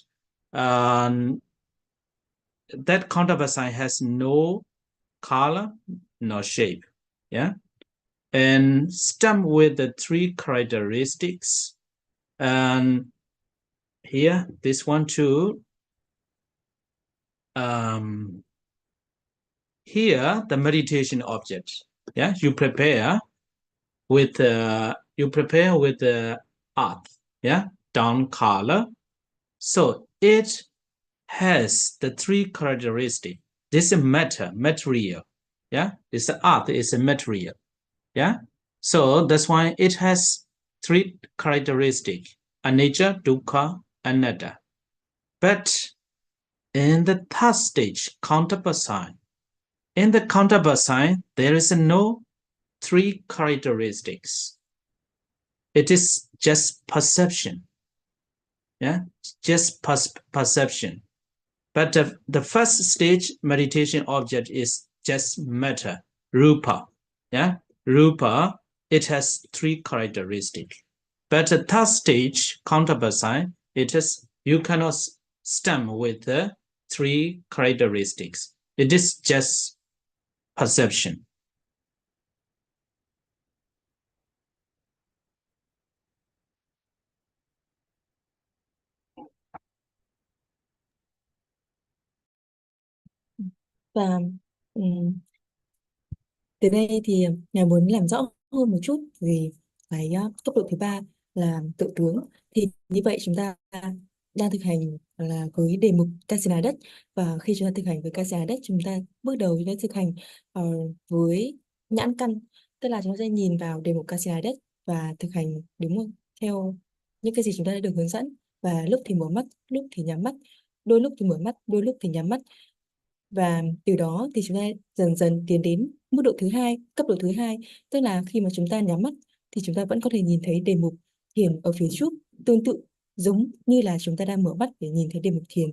that counterpart sign has no color, no shape. Yeah, and stamped with the three characteristics. And here, this one too. Here, the meditation object. Yeah, you prepare with the earth. Yeah, down color. So it has the three characteristics. This is material. Yeah, it's the earth, it's a material. Yeah, so that's why it has three characteristics: anicca, dukkha, anatta. But in the third stage, counterpart sign, in the counterpart sign, there is no three characteristics. It is just perception. Yeah, just perception. But the first stage meditation object is just matter, rupa. Yeah, rupa, it has three characteristics. But the third stage, counterpart sign, it is, you cannot stem with the three characteristics. It is just perception. Và từ đây thì Ngài muốn làm rõ hơn một chút về cái cấp độ thứ ba là tự tướng. Thì như vậy chúng ta đang thực hành là với đề mục Kasina đất, và khi chúng ta thực hành với Kasina đất, chúng ta bước đầu chúng ta thực hành với nhãn căn, tức là chúng ta sẽ nhìn vào đề mục Kasina đất và thực hành đúng theo những cái gì chúng ta đã được hướng dẫn, và lúc thì mở mắt, lúc thì nhắm mắt, đôi lúc thì mở mắt, đôi lúc thì nhắm mắt. Và từ đó thì chúng ta dần dần tiến đến mức độ thứ hai, cấp độ thứ hai, tức là khi mà chúng ta nhắm mắt thì chúng ta vẫn có thể nhìn thấy đề mục thiền ở phía trước, tương tự giống như là chúng ta đang mở mắt để nhìn thấy đề mục thiền.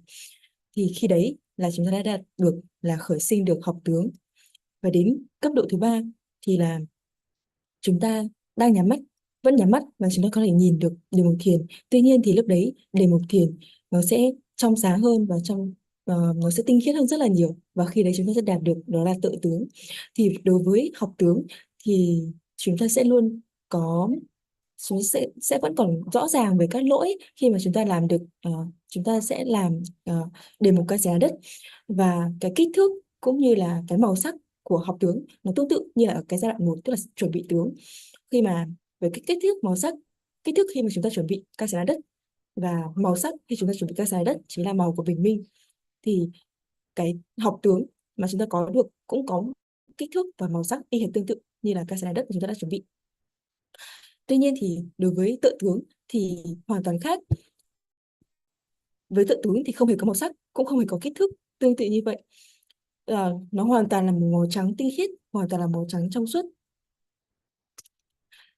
Thì khi đấy là chúng ta đã đạt được là khởi sinh được học tướng. Và đến cấp độ thứ ba thì là chúng ta đang nhắm mắt, vẫn nhắm mắt và chúng ta có thể nhìn được đề mục thiền. Tuy nhiên thì lúc đấy đề mục thiền nó sẽ trong sáng hơn và nó sẽ tinh khiết hơn rất là nhiều, và khi đấy chúng ta sẽ đạt được đó là tự tướng. Thì đối với học tướng thì chúng ta sẽ luôn có, chúng sẽ vẫn còn rõ ràng về các lỗi khi mà chúng ta làm được, chúng ta sẽ làm đề mục cái giá đất, và cái kích thước cũng như là cái màu sắc của học tướng nó tương tự như là ở cái giai đoạn 1, tức là chuẩn bị tướng. Khi mà về cái kích thước màu sắc, kích thước khi mà chúng ta chuẩn bị cái giá đất và màu sắc khi chúng ta chuẩn bị cái giá đất chính là màu của bình minh, thì cái học tướng mà chúng ta có được cũng có kích thước và màu sắc y hệt tương tự như là cái giá đất mà chúng ta đã chuẩn bị. Tuy nhiên thì đối với tự tướng thì hoàn toàn khác. Với tự tướng thì không hề có màu sắc, cũng không hề có kích thước tương tự như vậy. Nó hoàn toàn là một màu trắng tinh khiết, hoàn toàn là màu trắng trong suốt,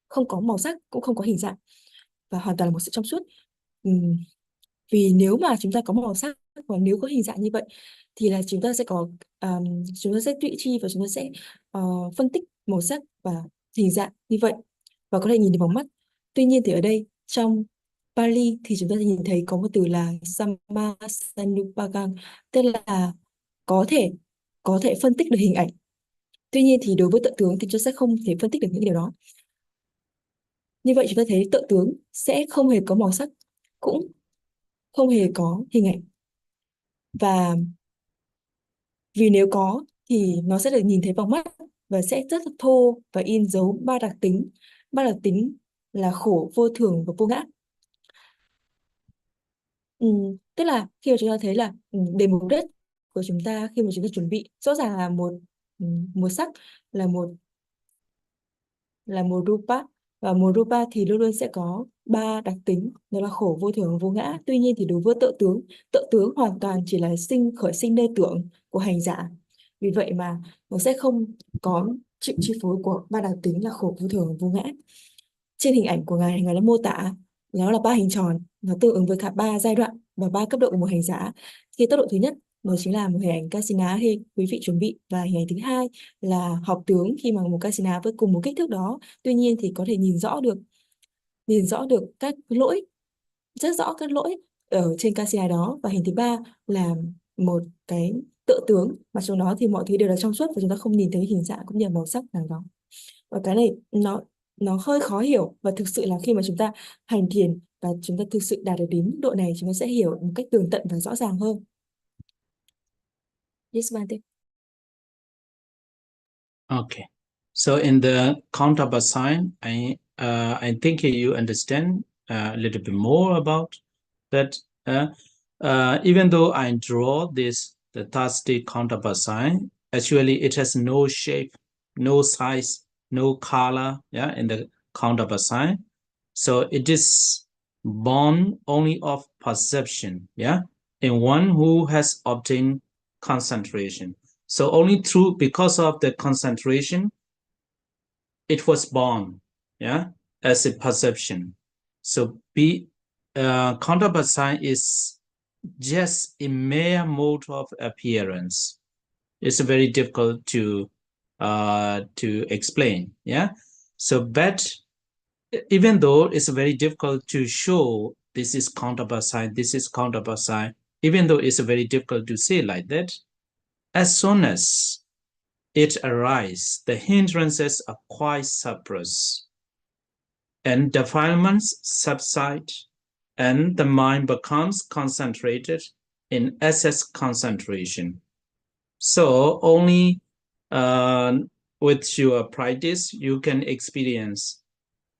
không có màu sắc, cũng không có hình dạng, và hoàn toàn là một sự trong suốt. Vì nếu mà chúng ta có màu sắc và nếu có hình dạng như vậy thì là chúng ta sẽ có chúng ta sẽ tụy chi và chúng ta sẽ phân tích màu sắc và hình dạng như vậy và có thể nhìn được bằng mắt. Tuy nhiên thì ở đây trong Pali thì chúng ta nhìn thấy có một từ là Samasanupagang, tức là có thể phân tích được hình ảnh. Tuy nhiên thì đối với tự tướng thì chúng ta sẽ không thể phân tích được những điều đó. Như vậy chúng ta thấy tự tướng sẽ không hề có màu sắc, cũng không hề có hình ảnh. Và vì nếu có thì nó sẽ được nhìn thấy bằng mắt và sẽ rất là thô và in dấu ba đặc tính. Ba đặc tính là khổ, vô thường và vô ngã. Tức là khi mà chúng ta thấy là đề mục đất của chúng ta khi mà chúng ta chuẩn bị rõ ràng là một sắc, là một rupa, và một rupa thì luôn luôn sẽ có ba đặc tính, đó là khổ, vô thường, vô ngã. Tuy nhiên thì đối với tự tướng hoàn toàn chỉ là khởi sinh nơi tưởng của hành giả. Vì vậy mà nó sẽ không có chịu chi phối của ba đặc tính là khổ, vô thường, vô ngã. Trên hình ảnh của ngài đã mô tả nó là ba hình tròn, nó tương ứng với cả ba giai đoạn và ba cấp độ của một hành giả. Thì tốc độ thứ nhất đó chính là một hình ảnh Kasina khi quý vị chuẩn bị, và hình ảnh thứ hai là học tướng khi mà một Kasina với cùng một kích thước đó, tuy nhiên thì có thể nhìn rõ được các lỗi, rất rõ các lỗi ở trên Kasina đó. Và hình thứ ba là một cái tự tướng mà trong đó thì mọi thứ đều là trong suốt và chúng ta không nhìn thấy hình dạng cũng như là màu sắc nào đó. Và cái này nó hơi khó hiểu, và thực sự là khi mà chúng ta hành thiền và chúng ta thực sự đạt được đến mức độ này, chúng ta sẽ hiểu một cách tường tận và rõ ràng hơn. Yes, Bante. Okay, so in the counterpart sign, I think you understand a little bit more about that. Even though I draw the third state counterpart sign Actually, it has no shape, no size, no color, yeah, in the countable sign. So it is born only of perception, yeah, in one who has obtained concentration. So only because of the concentration, it was born, yeah, as a perception. So countable sign is just a mere mode of appearance. It's very difficult to explain, yeah. So, but even though it's very difficult to show this is countable sign, this is countable sign, even though it's very difficult to say like that, as soon as it arises, the hindrances are quite suppressed, and defilements subside, and the mind becomes concentrated in excess concentration. So only with your practice, you can experience,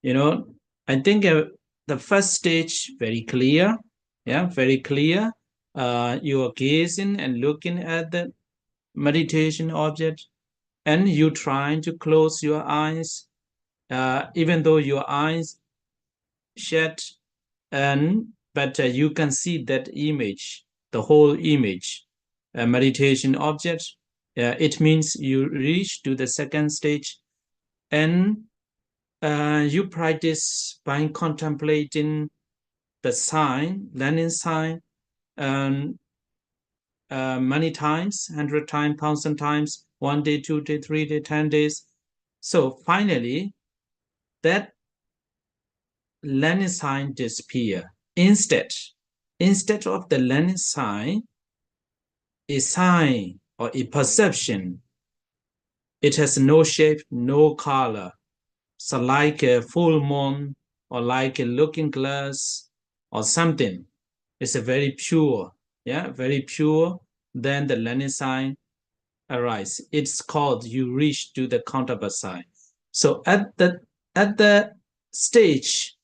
I think the first stage, very clear, yeah, very clear. You are gazing and looking at the meditation object, and you trying to close your eyes, even though your eyes shut, but you can see that image, the whole image, meditation object. It means you reach to the second stage, and you practice by contemplating the sign, learning sign, many times, 100 times, 1,000 times, 1 day, 2 day, 3 day, 10 days. So finally, that learning sign disappear. Instead of the learning sign, a sign or a perception, it has no shape, no color. So like a full moon or like a looking glass or something. It's a very pure, yeah, very pure. Then the learning sign arise. It's called you reach to the countable sign. So at the stage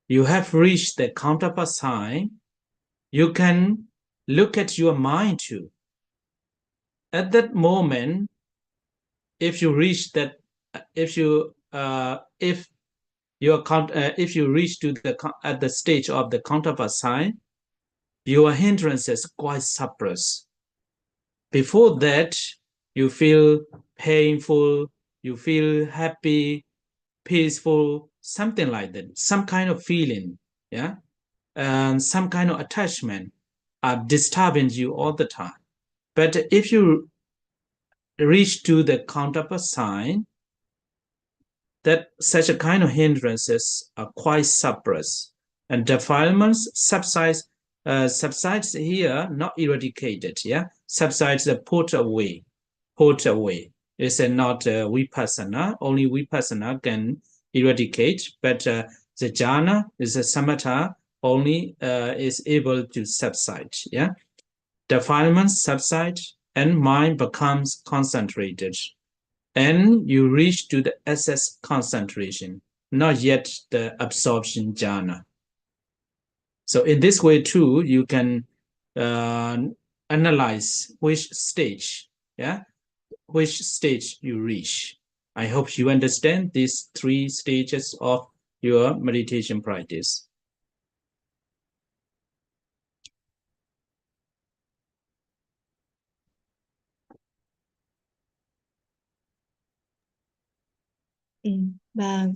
you have reached the countable sign, you can look at your mind too. At that moment, if you reach that, if you reach to at the stage of the countable sign, your hindrances quite suppressed. Before that, you feel painful, you feel happy, peaceful, something like that, some kind of feeling, yeah, and some kind of attachment are disturbing you all the time. But if you reach to the countable sign, that such a kind of hindrances are quite suppressed, and defilements subsides here, not eradicated, yeah, subsides put away. It's not vipassana. Only vipassana can eradicate, but the jhana is a samatha, only is able to subside, yeah. Defilements subside and mind becomes concentrated, and you reach to the excess concentration, not yet the absorption jhana. So in this way too, you can analyze which stage, yeah, which stage you reach. I hope you understand these 3 stages of your meditation practice. Và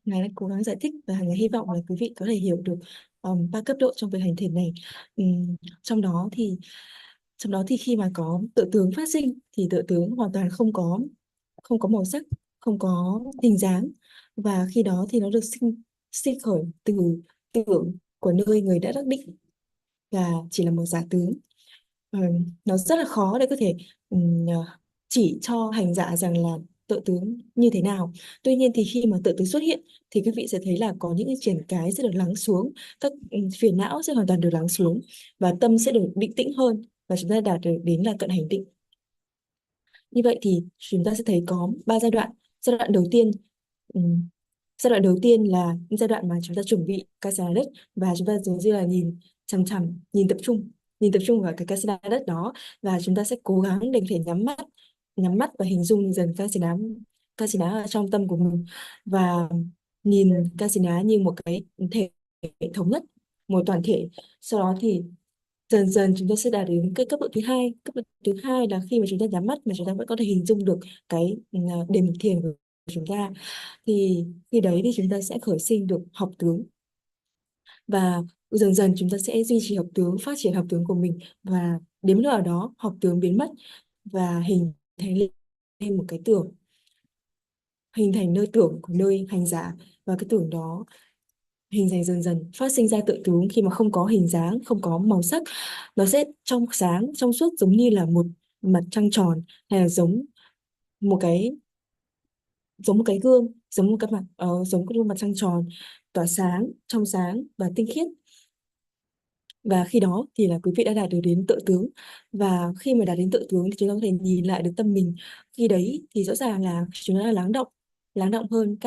Ngài đã cố gắng giải thích và Ngài hy vọng là quý vị có thể hiểu được 3 cấp độ trong việc hành thiền này. Trong đó thì khi mà có tự tướng phát sinh thì tự tướng hoàn toàn không có màu sắc, không có hình dáng, và khi đó thì nó được sinh khởi từ tưởng của nơi người đã đắc định và chỉ là một giả tướng. Nó rất là khó để có thể chỉ cho hành giả rằng là tự tướng như thế nào. Tuy nhiên thì khi mà tự tướng xuất hiện thì quý vị sẽ thấy là có những cái triển cái sẽ được lắng xuống, các phiền não sẽ hoàn toàn được lắng xuống và tâm sẽ được định tĩnh hơn, và chúng ta đạt được đến là cận hành định. Như vậy thì chúng ta sẽ thấy có 3 giai đoạn. Giai đoạn đầu tiên là giai đoạn mà chúng ta chuẩn bị kasana đất, và chúng ta dường như là nhìn chằm chằm, nhìn tập trung vào cái kasana đất đó, và chúng ta sẽ cố gắng để có thể nhắm mắt nhắm mắt và hình dung dần Kasina ở trong tâm của mình, và nhìn Kasina như một cái thể thống nhất, một toàn thể. Sau đó thì dần dần chúng ta sẽ đạt đến cái cấp độ thứ hai. Cấp độ thứ hai là khi mà chúng ta nhắm mắt mà chúng ta vẫn có thể hình dung được cái đề mục thiền của chúng ta, thì khi đấy thì chúng ta sẽ khởi sinh được học tướng, và dần dần chúng ta sẽ duy trì học tướng, phát triển học tướng của mình, và đến lúc nào đó học tướng biến mất và hình thành lên một cái tưởng, hình thành nơi tưởng của nơi hành giả, và cái tưởng đó hình thành dần dần phát sinh ra tự tướng khi mà không có hình dáng, không có màu sắc. Nó sẽ trong sáng trong suốt, giống như là một mặt trăng tròn, hay là một cái giống một cái gương, giống một cái mặt giống cái mặt trăng tròn, tỏa sáng, trong sáng và tinh khiết. Và khi đó thì là quý vị đã đạt được đến tự tướng. Và khi mà đạt đến tự tướng thì chúng ta có thể nhìn lại được tâm mình. Khi đấy thì rõ ràng là chúng ta đã lắng động hơn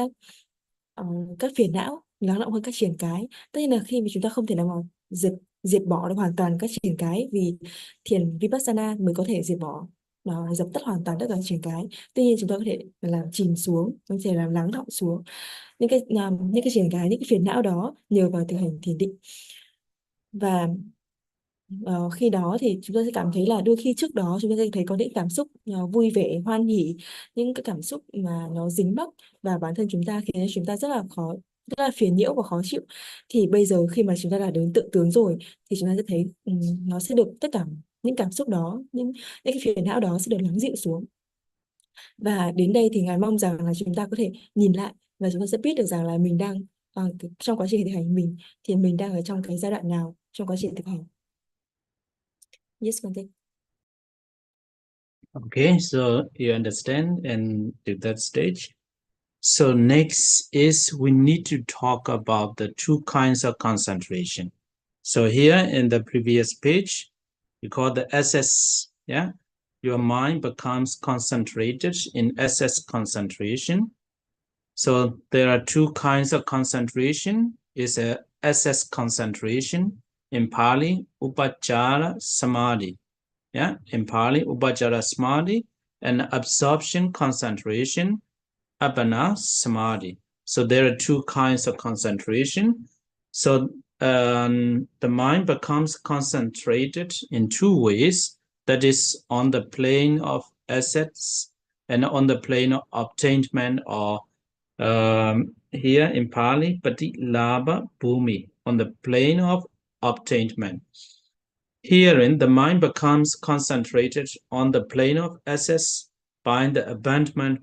các phiền não, lắng động hơn các triền cái. Tất nhiên là khi mà chúng ta không thể nào mà diệt bỏ được hoàn toàn các triền cái, vì thiền Vipassana mới có thể diệt bỏ, dập tắt hoàn toàn tất cả triền cái. Tuy nhiên chúng ta có thể làm chìm xuống, có thể làm lắng động xuống những cái triền cái, những cái phiền não đó nhờ vào thực hành thiền định. Và khi đó thì chúng ta sẽ cảm thấy là đôi khi trước đó chúng ta sẽ thấy có những cảm xúc vui vẻ, hoan hỉ, những cái cảm xúc mà nó dính mắc và bản thân chúng ta khiến cho chúng ta rất là phiền nhiễu và khó chịu. Thì bây giờ khi mà chúng ta đã đến tự tướng rồi thì chúng ta sẽ thấy nó sẽ được tất cả những cảm xúc đó, những cái phiền não đó sẽ được lắng dịu xuống. Và đến đây thì Ngài mong rằng là chúng ta có thể nhìn lại và chúng ta sẽ biết được rằng là mình đang trong quá trình thực hành thì mình đang ở trong cái giai đoạn nào trong quá trình thực hành. Yes, Bante. Okay, so you understand and to that stage. So next is we need to talk about the two kinds of concentration. So here in the previous page, you call the SS, yeah? Your mind becomes concentrated in SS concentration. So there are two kinds of concentration. Is a SS concentration, in Pali, Upachara Samadhi. Yeah, in Pali, Upachara Samadhi, and absorption concentration, Appana Samadhi. So there are two kinds of concentration. So the mind becomes concentrated in two ways. That is on the plane of assets and on the plane of obtainment, or here in Pali, Patilabha Bhumi, on the plane of obtainment. Herein, the mind becomes concentrated on the plane of assets by the abandonment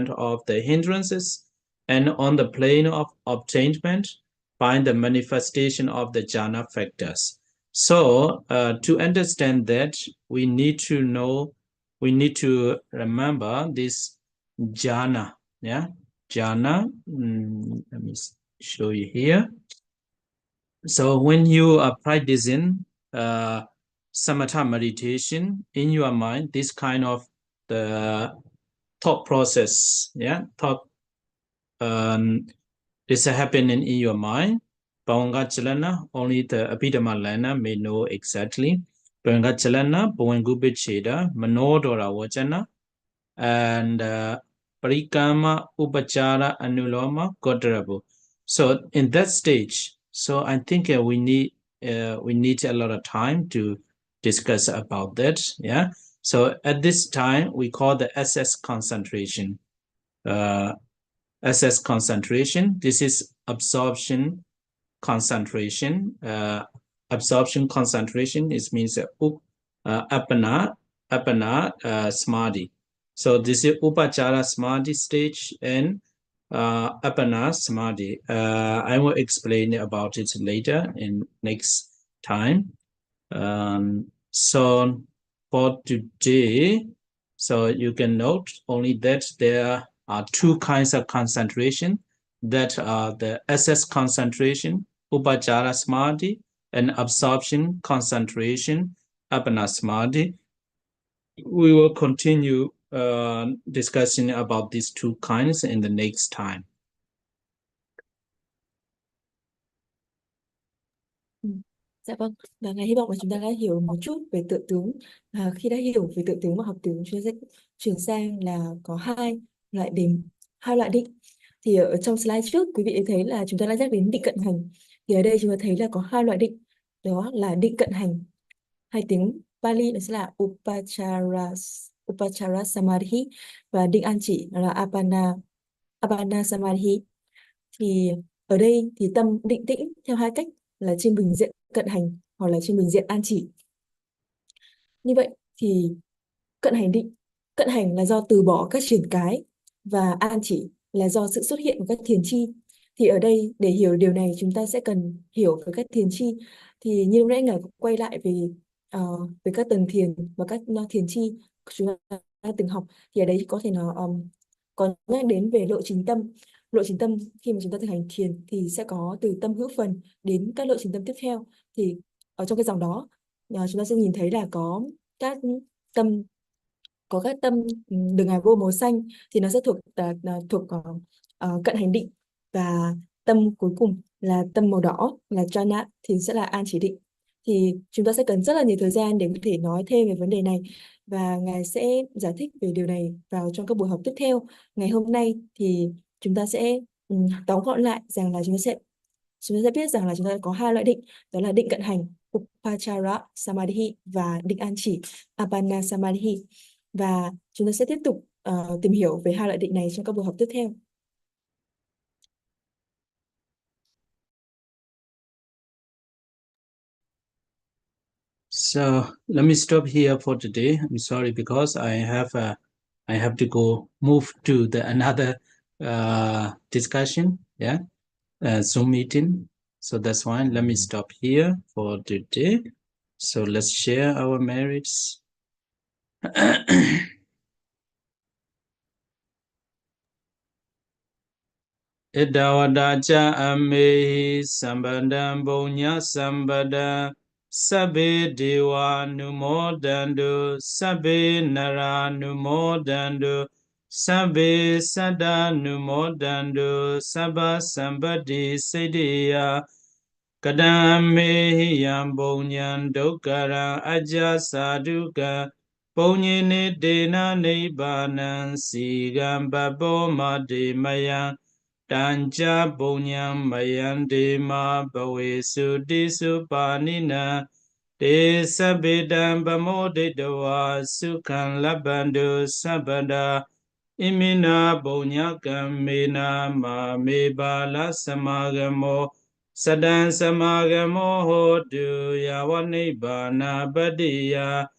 of the hindrances, and on the plane of obtainment by the manifestation of the jhana factors. So to understand that, we need to remember this jhana. Yeah, jhana. Let me show you here. So when you are practicing samatha meditation in your mind, this kind of the thought process, yeah, thought is happening in your mind. Bhavanga chalana, only the Abhidhamma Lana may know exactly. Bhavanga chalana, Bhavangupa Cheda, Manodora Vachana, and Parikama Upachara Anuloma Godrabu. So in that stage, so I think we need a lot of time to discuss about that. Yeah. So at this time we call the SS concentration. SS concentration. This is absorption concentration. Absorption concentration is means apana samadhi. So this is upachara samadhi stage and apana samadhi. I will explain about it later in next time. So for today, so you can note only that there are two kinds of concentration, that are the SS concentration, upachara samadhi, and absorption concentration, apana samadhi. We will continue discussing about these two kinds in the next time. Dạ vâng, và Ngài hy vọng là chúng ta đã hiểu một chút về tự tướng. Khi đã hiểu về tự tướng và học tướng, chúng ta sẽ chuyển sang là có hai loại định. Thì ở trong slide trước, quý vị thấy là chúng ta đã nhắc đến định cận hành. Thì ở đây chúng ta thấy là có hai loại định, đó là định cận hành. Hai tiếng Pali nó sẽ là Upachara Samadhi và định an chỉ là Apana Samadhi. Thì ở đây thì tâm định tĩnh theo hai cách là trên bình diện cận hành hoặc là trên bình diện an chỉ. Như vậy thì cận hành là do từ bỏ các chuyển cái và an chỉ là do sự xuất hiện của các thiền chi. Thì ở đây để hiểu điều này chúng ta sẽ cần hiểu về các thiền chi. Thì như lúc nãy Ngài quay lại về các tầng thiền và các thiền chi chúng ta đã từng học, thì ở đấy có thể nó có nhắc đến về lộ trình tâm. Lộ trình tâm khi mà chúng ta thực hành thiền thì sẽ có từ tâm hữu phần đến các lộ trình tâm tiếp theo. Thì ở trong cái dòng đó chúng ta sẽ nhìn thấy là các tâm các tâm đường ngày vô màu xanh thì nó sẽ thuộc cận hành định, và tâm cuối cùng là tâm màu đỏ là jhana thì sẽ là an chỉ định. Thì chúng ta sẽ cần rất là nhiều thời gian để có thể nói thêm về vấn đề này, và Ngài sẽ giải thích về điều này vào trong các buổi học tiếp theo. Ngày hôm nay thì chúng ta sẽ tóm gọn lại rằng là chúng ta sẽ biết rằng là chúng ta có hai loại định, đó là định cận hành Upachara Samadhi và định an chỉ Apana Samadhi. Và chúng ta sẽ tiếp tục tìm hiểu về hai loại định này trong các buổi học tiếp theo. So let me stop here for today. I'm sorry because I have to go move to another discussion, Zoom meeting. So that's why let me stop here for today. So let's share our merits. Idawadacha amehi sambandam bonya sambada sabbe dewa numodandu sabbe nara numodandu sabbe sada numodandu sabba sambadi siddhiya kadamehi yam bonyan dukkara ajja saduka Ponyene dena nibbana sigam babbo madi mayang Tanja Bonyam Mayande Ma Bawesu Disu Panina De Sabedam Bamode Dawa Sukan Labandu Sabada Imina Bonyakam Mena Ma Mebala Samagamo Sadan Samagamo Hodu Yawani Bana Badia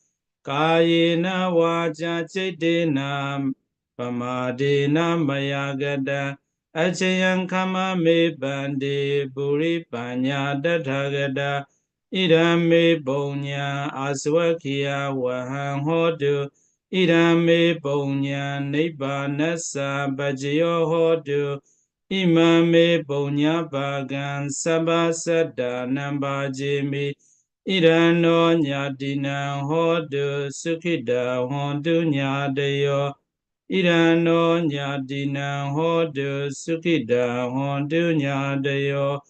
Kayena Waja Chedena Pamadina Mayagada Achayan kama me bandi buri panya dathagada idame bonya aswakiya wahang hodu idame bonya nibbanasa bhajiyo hodu imame bonya bagan sabasada nambajimi idano nyadina hodu sukhida hodu nyadayo Irano nyadina hodu sukhida hodu nyadayo.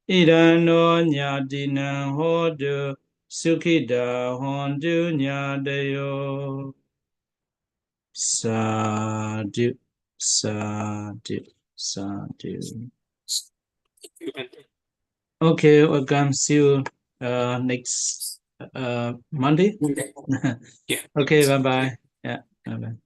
Irano nyadina hodu sukhida hodu nyadayo. Sadhu, sadhu, sadhu. Okay, welcome. See you next Monday. Yeah. Okay, bye bye. Yeah, bye bye.